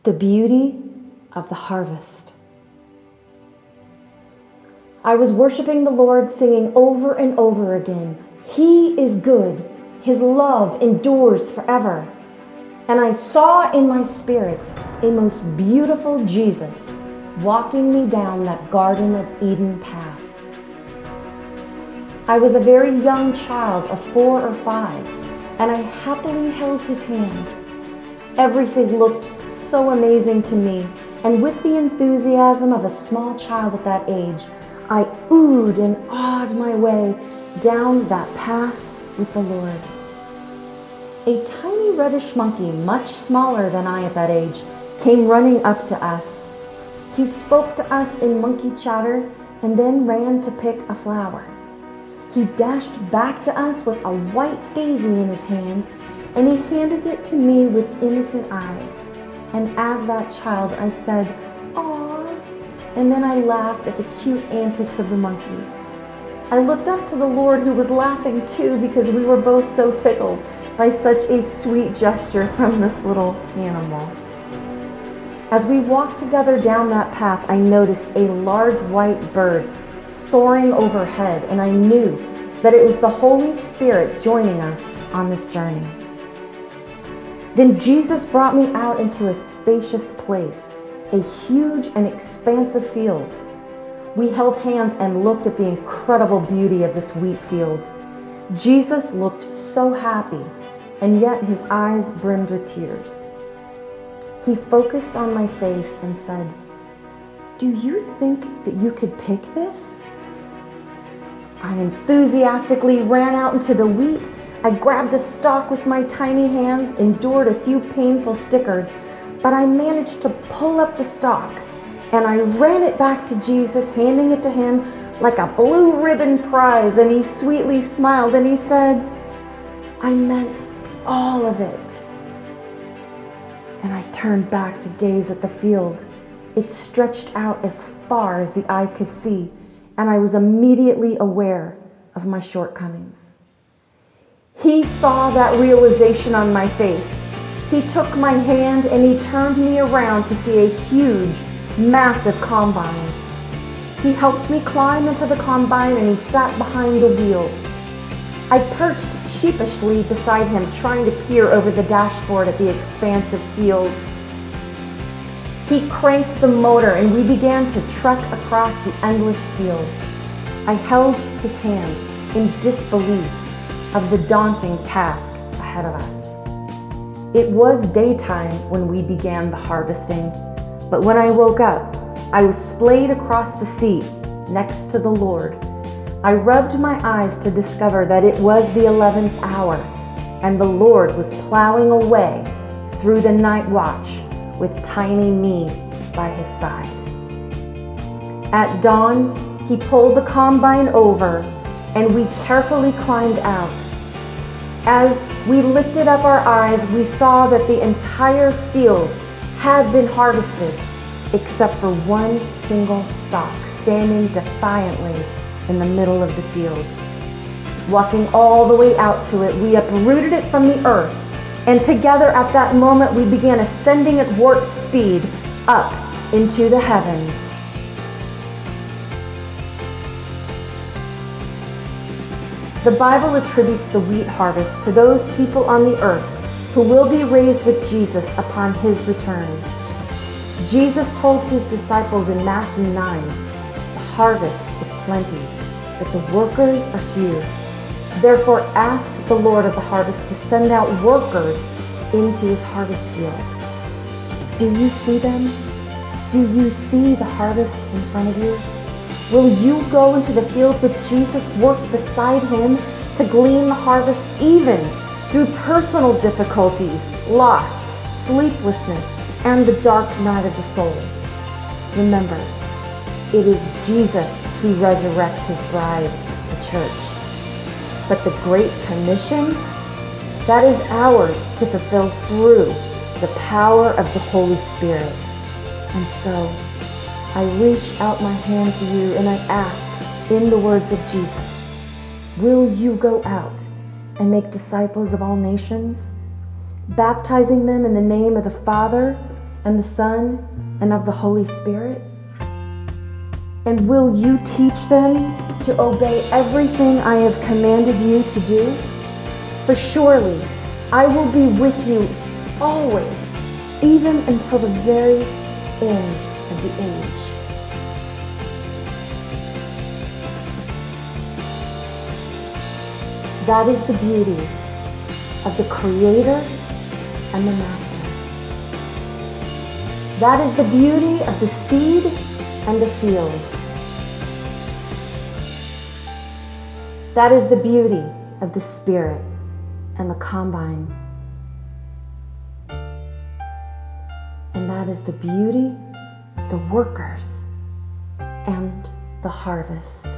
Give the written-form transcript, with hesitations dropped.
The beauty of the harvest. I was worshiping the Lord, singing over and over again, "He is good, His love endures forever." And I saw in my spirit a most beautiful Jesus walking me down that Garden of Eden path. I was a very young child of 4 or 5, and I happily held his hand. Everything looked so amazing to me, and with the enthusiasm of a small child at that age, I oohed and awed my way down that path with the Lord. A tiny reddish monkey, much smaller than I at that age, came running up to us. He spoke to us in monkey chatter and then ran to pick a flower. He dashed back to us with a white daisy in his hand, and he handed it to me with innocent eyes. And as that child, I said, "Aw," and then I laughed at the cute antics of the monkey. I looked up to the Lord, who was laughing too, because we were both so tickled by such a sweet gesture from this little animal. As we walked together down that path, I noticed a large white bird soaring overhead, and I knew that it was the Holy Spirit joining us on this journey. Then Jesus brought me out into a spacious place, a huge and expansive field. We held hands and looked at the incredible beauty of this wheat field. Jesus looked so happy, and yet his eyes brimmed with tears. He focused on my face and said, "Do you think that you could pick this?" I enthusiastically ran out into the wheat. I grabbed a stalk with my tiny hands, endured a few painful stickers, but I managed to pull up the stalk, and I ran it back to Jesus, handing it to him like a blue ribbon prize, and he sweetly smiled and he said, "I meant all of it." And I turned back to gaze at the field. It stretched out as far as the eye could see, and I was immediately aware of my shortcomings. He saw that realization on my face. He took my hand and he turned me around to see a huge, massive combine. He helped me climb into the combine and he sat behind the wheel. I perched sheepishly beside him, trying to peer over the dashboard at the expansive field. He cranked the motor and we began to trek across the endless field. I held his hand in disbelief of the daunting task ahead of us. It was daytime when we began the harvesting, but when I woke up, I was splayed across the seat next to the Lord. I rubbed my eyes to discover that it was the 11th hour, and the Lord was plowing away through the night watch with tiny me by his side. At dawn, he pulled the combine over, and we carefully climbed out. As we lifted up our eyes, we saw that the entire field had been harvested, except for one single stalk standing defiantly in the middle of the field. Walking all the way out to it, we uprooted it from the earth, and together at that moment we began ascending at warp speed up into the heavens. The Bible attributes the wheat harvest to those people on the earth who will be raised with Jesus upon his return. Jesus told his disciples in Matthew 9, "The harvest is plenty, but the workers are few. Therefore ask the Lord of the harvest to send out workers into his harvest field." Do you see them? Do you see the harvest in front of you? Will you go into the field with Jesus, work beside him to glean the harvest even through personal difficulties, loss, sleeplessness, and the dark night of the soul? Remember, it is Jesus who resurrects his bride, the church. But the Great Commission, that is ours to fulfill through the power of the Holy Spirit. And so, I reach out my hand to you and I ask, in the words of Jesus, will you go out and make disciples of all nations, baptizing them in the name of the Father and the Son and of the Holy Spirit? And will you teach them to obey everything I have commanded you to do? For surely I will be with you always, even until the very end of the age. That is the beauty of the Creator and the Master. That is the beauty of the seed and the field. That is the beauty of the Spirit and the combine. And that is the beauty of the workers and the harvest.